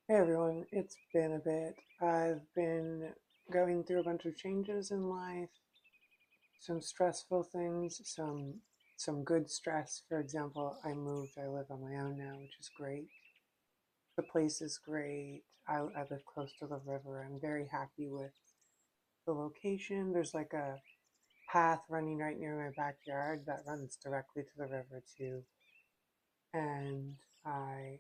Hey everyone, it's been a bit. I've been going through a bunch of changes in life, some stressful things, some good stress. For example, I moved, I live on my own now, which is great. The place is great. I live close to the river. I'm very happy with the location. There's like a path running right near my backyard that runs directly to the river too. And I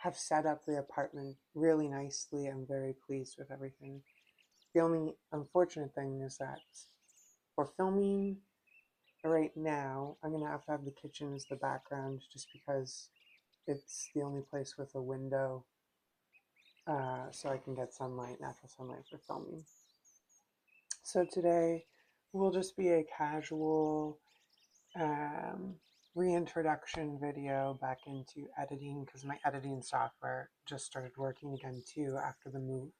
have set up the apartment really nicely. I'm very pleased with everything. The only unfortunate thing is that for filming right now, I'm going to have the kitchen as the background just because it's the only place with a window so I can get sunlight, natural sunlight for filming. So today will just be a casual um, reintroduction video back into editing because my editing software just started working again too after the move.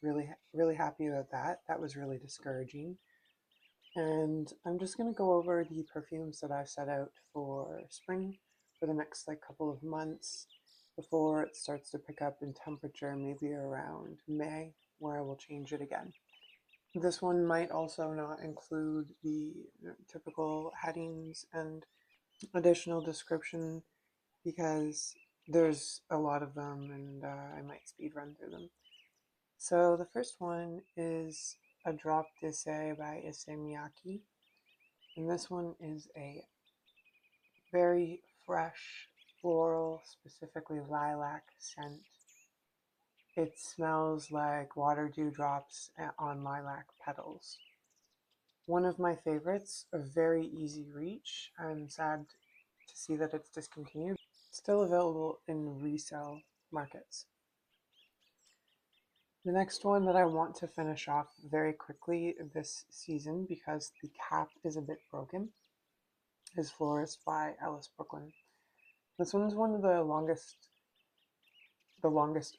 Really happy about that. That was really discouraging. And I'm just going to go over the perfumes that I've set out for spring for the next couple of months before it starts to pick up in temperature, maybe around May, where I will change it again. This one might also not include the typical headings and additional description because there's a lot of them and I might speed run through them. So the first one is a Drop d'Essai by Issey Miyaki. And this one is a very fresh floral, specifically lilac scent. It smells like water dewdrops on lilac petals. One of my favorites, a very easy reach. I'm sad to see that it's discontinued. Still available in resale markets. The next one that I want to finish off very quickly this season because the cap is a bit broken is Florist by Ellis Brooklyn. This one is one of the longest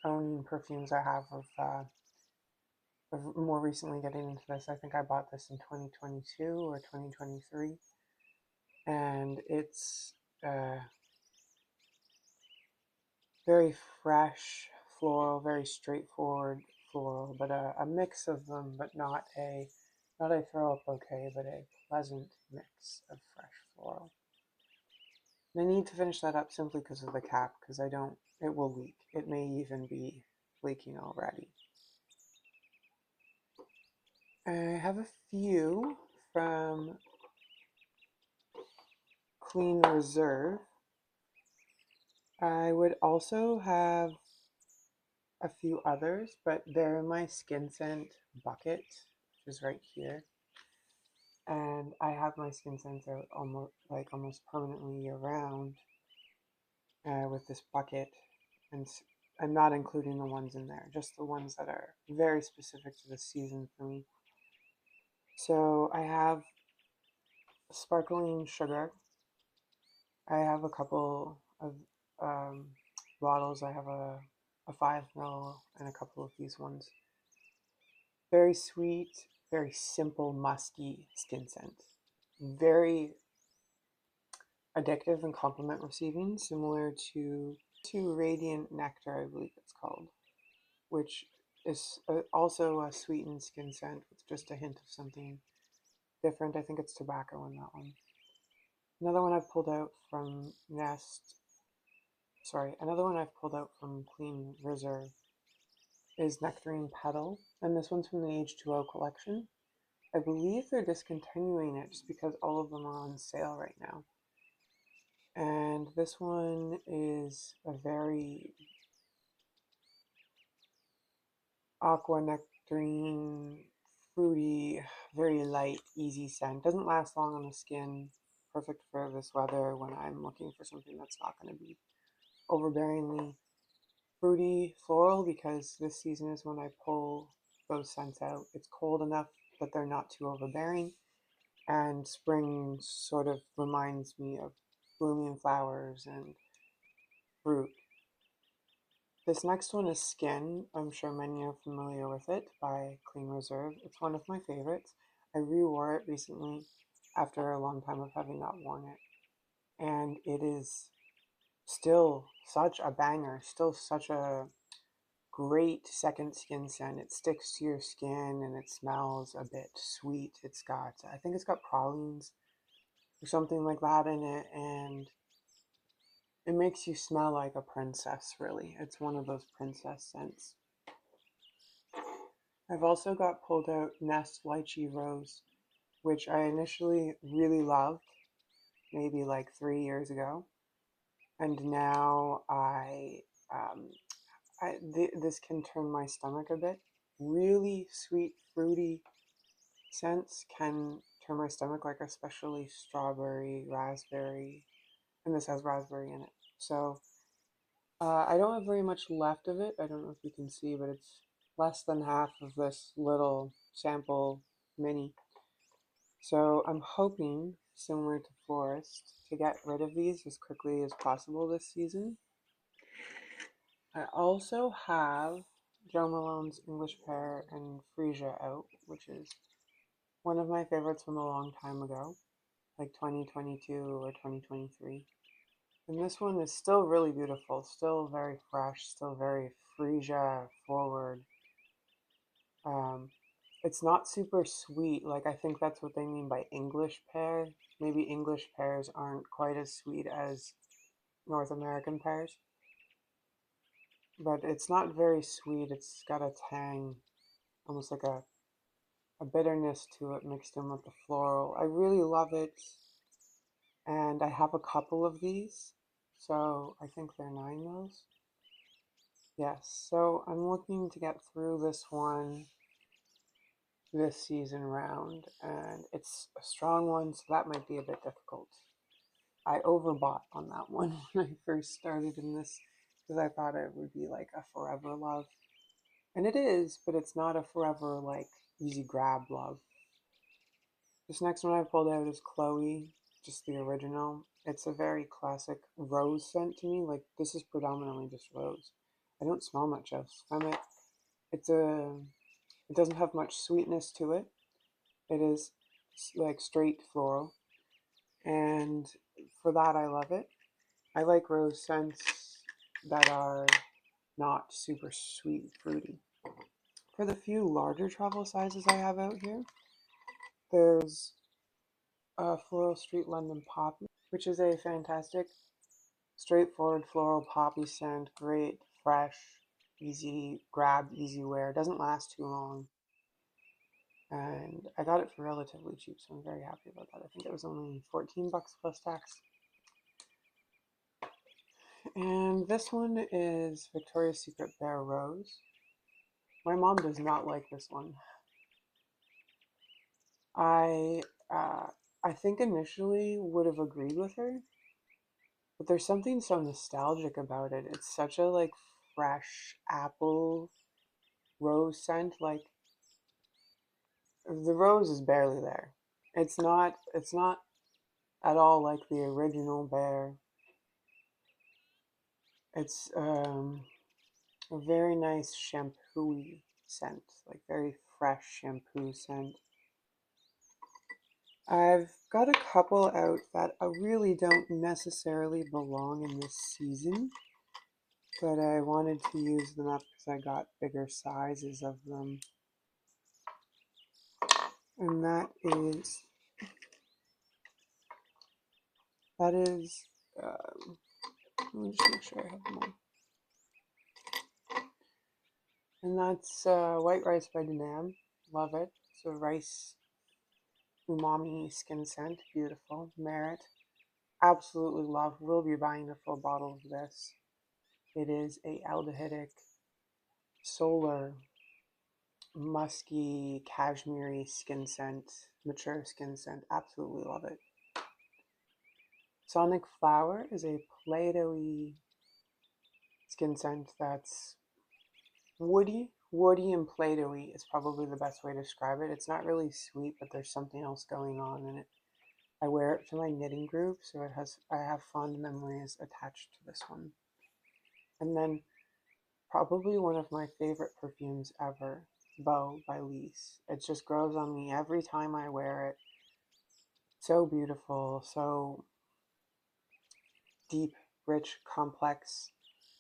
owning perfumes I have of more recently getting into this. I think I bought this in 2022 or 2023, and it's very fresh floral, very straightforward floral, but a mix of them, but not a throw up bouquet, but a pleasant mix of fresh floral. And I need to finish that up simply because of the cap, because it will leak. It may even be leaking already. I have a few from Clean Reserve. I would also have a few others, but they're in my skin scent bucket, which is right here. And I have my skin scents out almost permanently year round with this bucket, and I'm not including the ones in there, just the ones that are very specific to the season for me. So I have sparkling sugar. I have a couple of bottles. I have a 5 ml and a couple of these ones. Very sweet, very simple, musky skin scent. Very addictive and compliment receiving, similar to Radiant Nectar, I believe it's called, which is also a sweetened skin scent with just a hint of something different. I think it's tobacco in that one. Another one I've pulled out from Clean Reserve is Nectarine Petal, and this one's from the H2O collection. I believe they're discontinuing it just because all of them are on sale right now. And this one is a very aqua nectarine, fruity, very light, easy scent. Doesn't last long on the skin. Perfect for this weather when I'm looking for something that's not going to be overbearingly fruity floral, because this season is when I pull those scents out. It's cold enough that they're not too overbearing, and spring sort of reminds me of blooming flowers and fruit. This next one is Skin. I'm sure many are familiar with it, by Clean Reserve. It's one of my favorites. I re-wore it recently after a long time of having not worn it. And it is still such a banger, still such a great second skin scent. It sticks to your skin and it smells a bit sweet. I think it's got pralines or something like that in it, and it makes you smell like a princess, really. It's one of those princess scents. I've also got pulled out Nest Lychee Rose, which I initially really loved, maybe like 3 years ago. And now this can turn my stomach a bit. Really sweet, fruity scents can turn my stomach, like especially strawberry, raspberry, and this has raspberry in it. So I don't have very much left of it. I don't know if you can see, but it's less than half of this little sample mini. So I'm hoping, similar to Florist, to get rid of these as quickly as possible this season. I also have Jo Malone's English Pear and Freesia out, which is one of my favorites from a long time ago, like 2022 or 2023. And this one is still really beautiful, still very fresh, still very Freesia forward. It's not super sweet, like I think that's what they mean by English pear. Maybe English pears aren't quite as sweet as North American pears. But it's not very sweet, it's got a tang, almost like a bitterness to it mixed in with the floral. I really love it, and I have a couple of these, so I think they're 9 mils. Yes, so I'm looking to get through this one this season round, and it's a strong one, so that might be a bit difficult. I overbought on that one when I first started in this because I thought it would be like a forever love. And it is, but it's not a forever, like, easy grab love. This next one I pulled out is Chloe, just the original. It's a very classic rose scent to me. Like, this is predominantly just rose. I don't smell much else from it. It doesn't have much sweetness to it. It is like straight floral. And for that, I love it. I like rose scents that are not super sweet fruity. For the few larger travel sizes I have out here, there's Floral Street London Poppy, which is a fantastic, straightforward floral poppy scent. Great, fresh, easy grab, easy wear. Doesn't last too long. And I got it for relatively cheap, so I'm very happy about that. I think it was only 14 bucks plus tax. And this one is Victoria's Secret Bare Rose. My mom does not like this one. I uh, I think initially would have agreed with her, but there's something so nostalgic about it. It's such a like fresh apple rose scent. Like the rose is barely there. It's not at all like the original Bear. It's a very nice shampooy scent, like very fresh shampoo scent. I've got a couple out that I really don't necessarily belong in this season, but I wanted to use them up because I got bigger sizes of them. And that is, let me just make sure I have them all. And that's White Rice by Danam. Love it. It's a rice umami skin scent. Beautiful. Merit. Absolutely love. Will be buying a full bottle of this. It is a aldehydic, solar, musky, cashmere skin scent, mature skin scent. Absolutely love it. Sonic Flower is a Play-Doh-y skin scent that's woody. Woody and Play-Doh-y is probably the best way to describe it. It's not really sweet, but there's something else going on in it. I wear it to my knitting group, so I have fond memories attached to this one. And then probably one of my favorite perfumes ever, Beau by Liis. It just grows on me every time I wear it. So beautiful, so deep, rich, complex,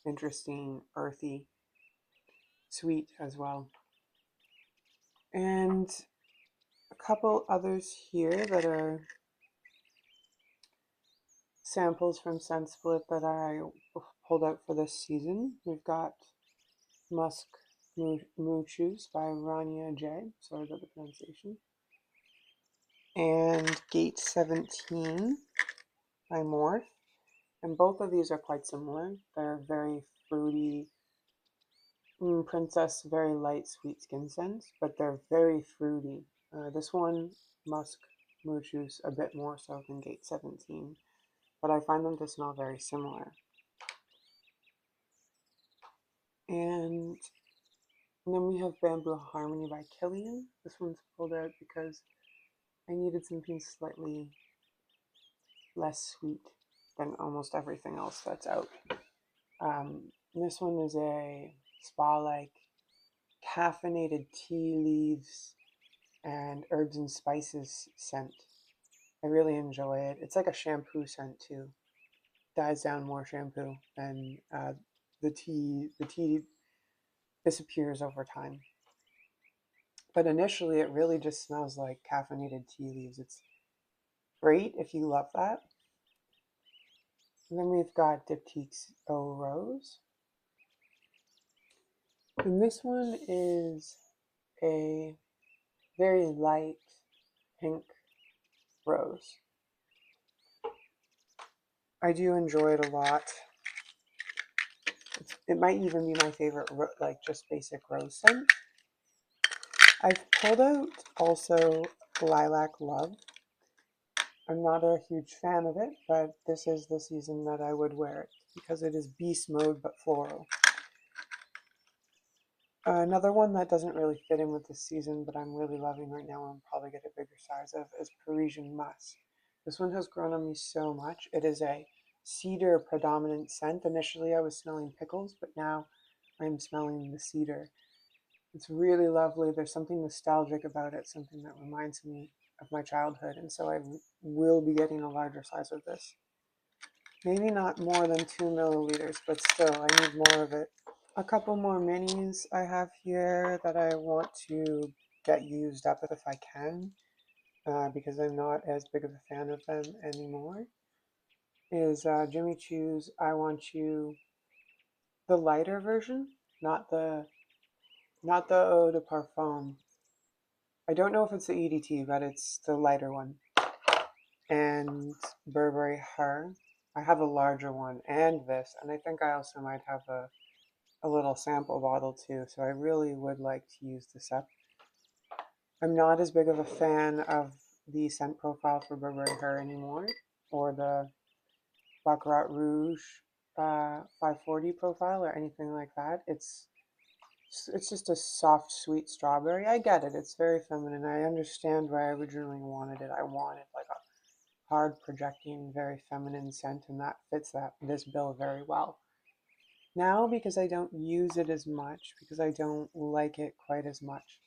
interesting, earthy. sweet as well. And a couple others here that are samples from Scent Split that I pulled out for this season. We've got Musc Muschus by Rania J, sorry about the pronunciation, and Gate 17 by Morphe. And both of these are quite similar. They're very fruity, princess, very light, sweet skin scents, but they're very fruity. This one, Musc Muschus, a bit more so than Gate 17, but I find them to smell very similar. And then we have Bamboo Harmony by Kilian. This one's pulled out because I needed something slightly less sweet than almost everything else that's out. This one is a spa-like caffeinated tea leaves and herbs and spices scent. I really enjoy it. It's like a shampoo scent too. Dies down more shampoo, and the tea disappears over time. But initially, it really just smells like caffeinated tea leaves. It's great if you love that. And then we've got Diptyque's Eau Rose. And this one is a very light pink rose. I do enjoy it a lot. It might even be my favorite, like just basic rose scent. I've pulled out also Lilac Love. I'm not a huge fan of it, but this is the season that I would wear it because it is beast mode but floral. Another one that doesn't really fit in with this season, but I'm really loving right now and probably get a bigger size of, is Parisian Musc. This one has grown on me so much. It is a cedar predominant scent. Initially I was smelling pickles, but now I'm smelling the cedar. It's really lovely. There's something nostalgic about it, something that reminds me of my childhood, and so I will be getting a larger size of this. Maybe not more than 2 milliliters, but still, I need more of it. A couple more minis I have here that I want to get used up if I can, because I'm not as big of a fan of them anymore, is Jimmy Choo's I Want You, the lighter version, not the Eau de Parfum. I don't know if it's the EDT, but it's the lighter one. And Burberry Her. I have a larger one and this, and I think I also might have a little sample bottle too, so I really would like to use this up. I'm not as big of a fan of the scent profile for Burberry Her anymore, or the Baccarat Rouge 540 profile or anything like that. It's just a soft, sweet strawberry. I get it. It's very feminine. I understand why I originally wanted it. I wanted like a hard projecting, very feminine scent, and that fits this bill very well. Now, because I don't use it as much, because I don't like it quite as much,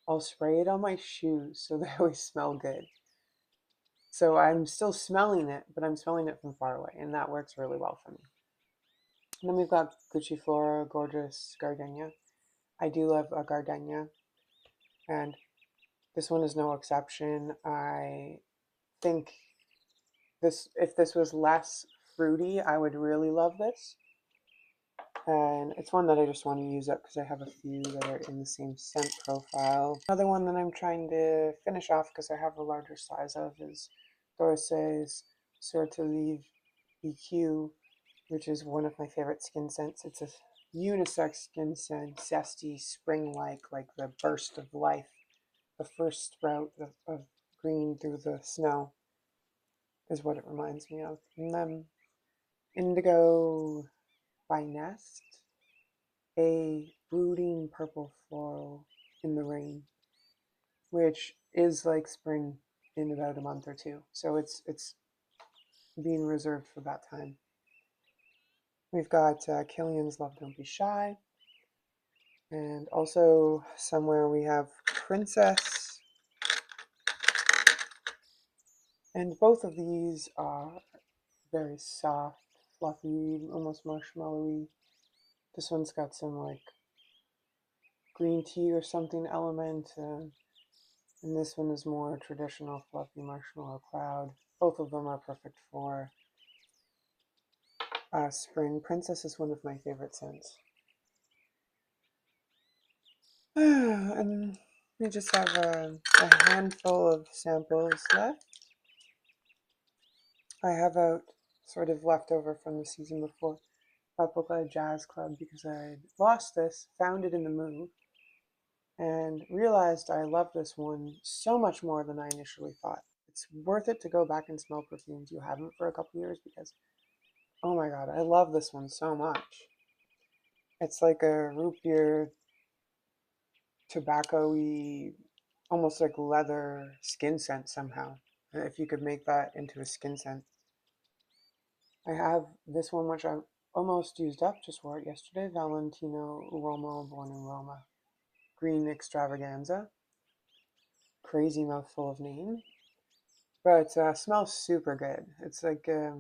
I'll spray it on my shoes so they always smell good. So I'm still smelling it, but I'm smelling it from far away, and that works really well for me. And then we've got Gucci Flora Gorgeous Gardenia. I do love a Gardenia, and this one is no exception. I think if this was less fruity, I would really love this. And it's one that I just want to use up because I have a few that are in the same scent profile. Another one that I'm trying to finish off because I have a larger size of is Dolce&Gabbana's Levres E.Q, which is one of my favorite skin scents. It's a unisex skin scent, zesty, spring-like, like the burst of life, the first sprout of green through the snow is what it reminds me of. And then Indigo by Nest, a brooding purple floral in the rain, which is like spring in about a month or two. So it's being reserved for that time. We've got Kilian's Love Don't Be Shy. And also somewhere we have Princess. And both of these are very soft, fluffy, almost marshmallowy. This one's got some like green tea or something element. And this one is more traditional fluffy marshmallow cloud. Both of them are perfect for spring. Princess is one of my favorite scents. And we just have a handful of samples left. I have out sort of leftover from the season before Replica Jazz Club because I lost this, found it in the move, and realized I love this one so much more than I initially thought. It's worth it to go back and smell perfumes you haven't for a couple years because, oh my god, I love this one so much. It's like a root beer, tobacco-y, almost like leather skin scent somehow. If you could make that into a skin scent. I have this one which I almost used up, just wore it yesterday, Valentino Uomo Born in Roma. Green Extravaganza. Crazy mouthful of name. But smells super good. It's like a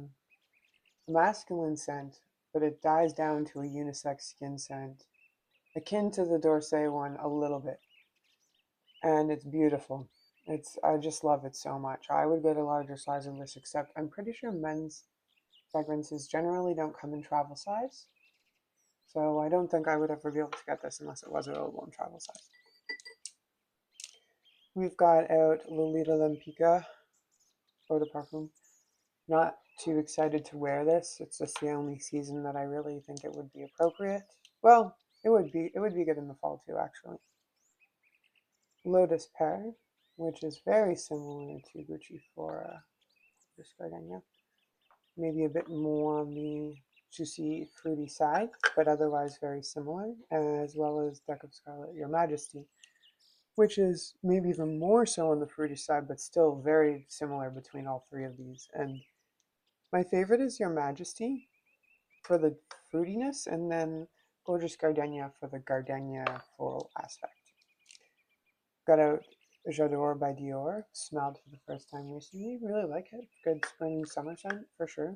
masculine scent, but it dies down to a unisex skin scent. Akin to the Dolce one a little bit. And it's beautiful. I just love it so much. I would get a larger size of this, except I'm pretty sure men's fragrances generally don't come in travel size. So I don't think I would ever be able to get this unless it was available in travel size. We've got out Lolita Lempicka Eau de Parfum. Not too excited to wear this. It's just the only season that I really think it would be appropriate. Well, it would be good in the fall too, actually. Lotus Pear, which is very similar to Gucci Flora, Gardenia. Maybe a bit more on the juicy, fruity side, but otherwise very similar, as well as Deck of Scarlet, Your Majesty, which is maybe even more so on the fruity side, but still very similar between all three of these. And my favorite is Your Majesty for the fruitiness, and then Gorgeous Gardenia for the Gardenia floral aspect. Got out J'adore by Dior. Smelled for the first time recently. Really like it. Good spring summer scent for sure.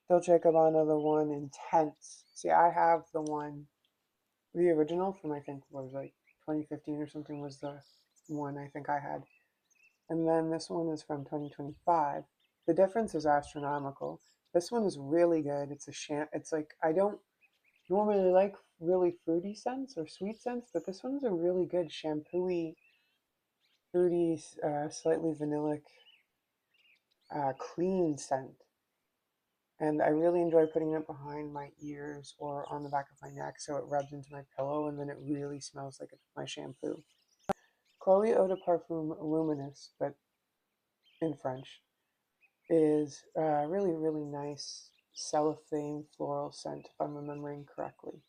Dolce&Gabbana, the one Intense. See, I have the one, the original from I think was like 2015 or something was the one I think I had. And then this one is from 2025. The difference is astronomical. This one is really good. It's like, I don't normally like really fruity scents or sweet scents, but this one's a really good shampooy, fruity, slightly vanillic, clean scent. And I really enjoy putting it behind my ears or on the back of my neck so it rubs into my pillow and then it really smells like my shampoo. Chloe Eau de Parfum Luminous, but in French, is a really, really nice cellophane floral scent, if I'm remembering correctly.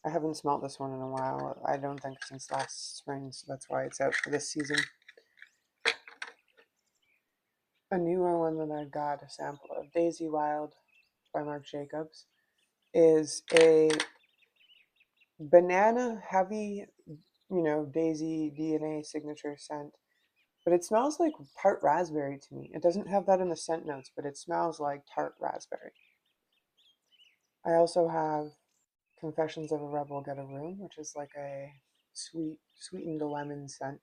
I haven't smelled this one in a while. I don't think since last spring, so that's why it's out for this season. A newer one that I got a sample of, Daisy Wild by Marc Jacobs, is a banana heavy, Daisy DNA signature scent. But it smells like tart raspberry to me. It doesn't have that in the scent notes, but it smells like tart raspberry. I also have Confessions of a Rebel Get a Room, which is like a sweetened lemon scent.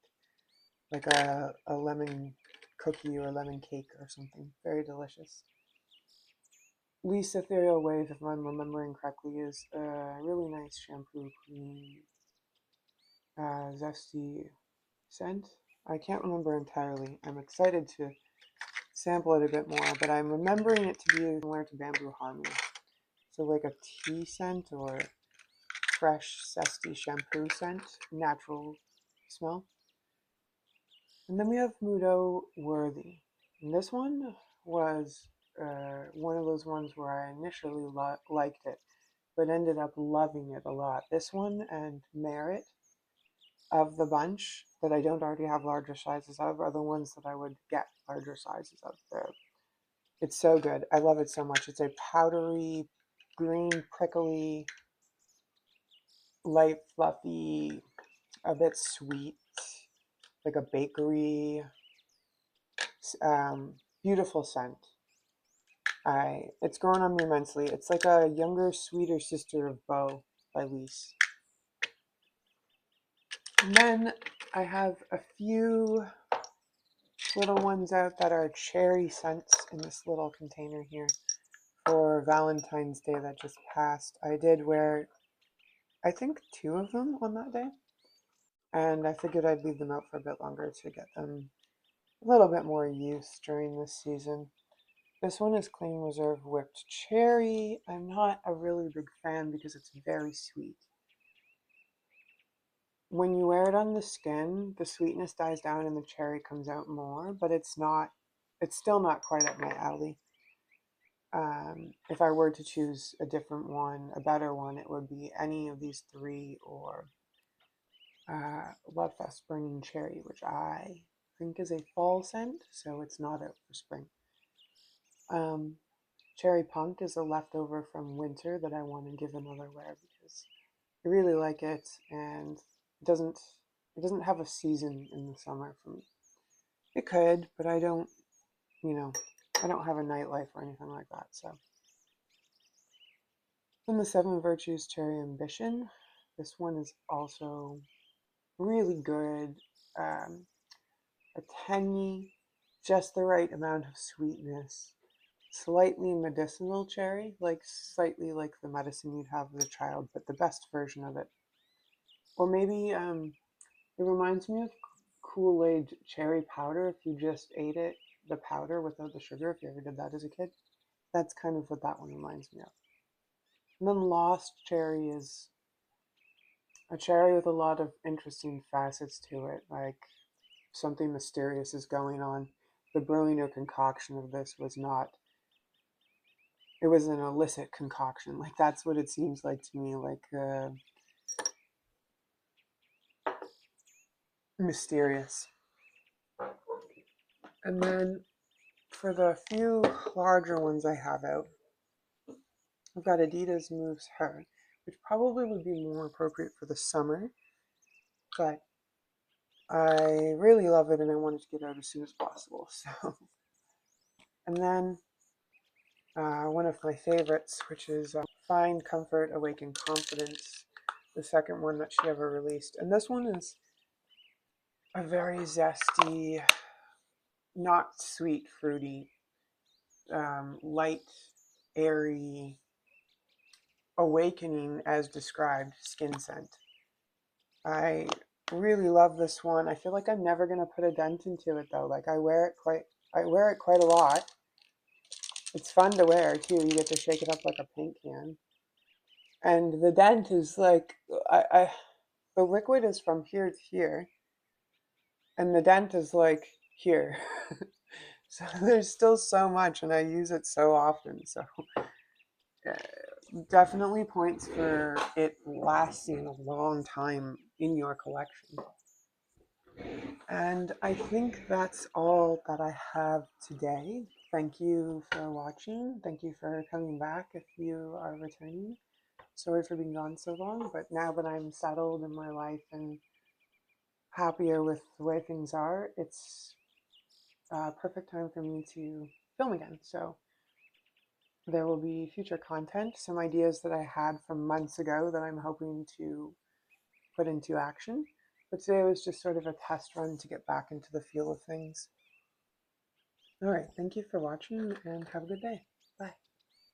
Like a lemon cookie or lemon cake or something. Very delicious. Liis Ethereal Wave, if I'm remembering correctly, is a really nice shampoo, cream, zesty scent. I can't remember entirely. I'm excited to sample it a bit more, but I'm remembering it to be similar to Bamboo Harmony. So like a tea scent or fresh, zesty shampoo scent, natural smell. And then we have Mudo Worthy. And this one was one of those ones where I initially liked it, but ended up loving it a lot. This one and Merit of the bunch that I don't already have larger sizes of are the ones that I would get larger sizes of. It's so good. I love it so much. It's a powdery, green, prickly, light, fluffy, a bit sweet, like a bakery, beautiful scent. It's grown on me immensely. It's like a younger, sweeter sister of Beau by Liis. And then I have a few little ones out that are cherry scents in this little container here for Valentine's Day that just passed. I did wear, I think, 2 of them on that day, and I figured I'd leave them out for a bit longer to get them a little bit more use during this season. This one is Clean Reserve Whipped Cherry. I'm not a really big fan because it's very sweet. When you wear it on the skin, the sweetness dies down and the cherry comes out more, but it's still not quite up my alley. If I were to choose a different one, a better one, it would be any of these 3 or Love Fest Burning Cherry, which I think is a fall scent, so it's not out for spring. Cherry Punk is a leftover from winter that I want to give another wear because I really like it, and it doesn't have a season in the summer for me. It could, but I don't, I don't have a nightlife or anything like that. So then the 7 Virtues Cherry Ambition. This one is also really good. A tangy, just the right amount of sweetness. Slightly medicinal cherry, like slightly like the medicine you'd have as a child, but the best version of it. Or maybe it reminds me of Kool-Aid cherry powder if you just ate it, the powder without the sugar, if you ever did that as a kid. That's kind of what that one reminds me of. And then Lost Cherry is a cherry with a lot of interesting facets to it, like something mysterious is going on. The brewing or concoction of this was not, it was an illicit concoction. Like, that's what it seems like to me, like mysterious. And then for the few larger ones I have out, I've got Adidas Moves Her, which probably would be more appropriate for the summer, but I really love it and I wanted to get out as soon as possible. So, and then one of my favorites, which is Find Comfort, Awaken Confidence, the second one that she ever released. And this one is a very zesty, not sweet, fruity, light, airy, awakening as described skin scent. I really love this one. I feel like I'm never gonna put a dent into it though. Like I wear it quite a lot. It's fun to wear too. You get to shake it up like a paint can. And the dent is like the liquid is from here to here, and the dent is like here. So there's still so much, and I use it so often. So definitely points for it lasting a long time in your collection. And I think that's all that I have today. Thank you for watching. Thank you for coming back if you are returning. Sorry for being gone so long, but now that I'm settled in my life and happier with the way things are, it's a perfect time for me to film again. So there will be future content, some ideas that I had from months ago that I'm hoping to put into action. But today was just sort of a test run to get back into the feel of things. All right, thank you for watching and have a good day.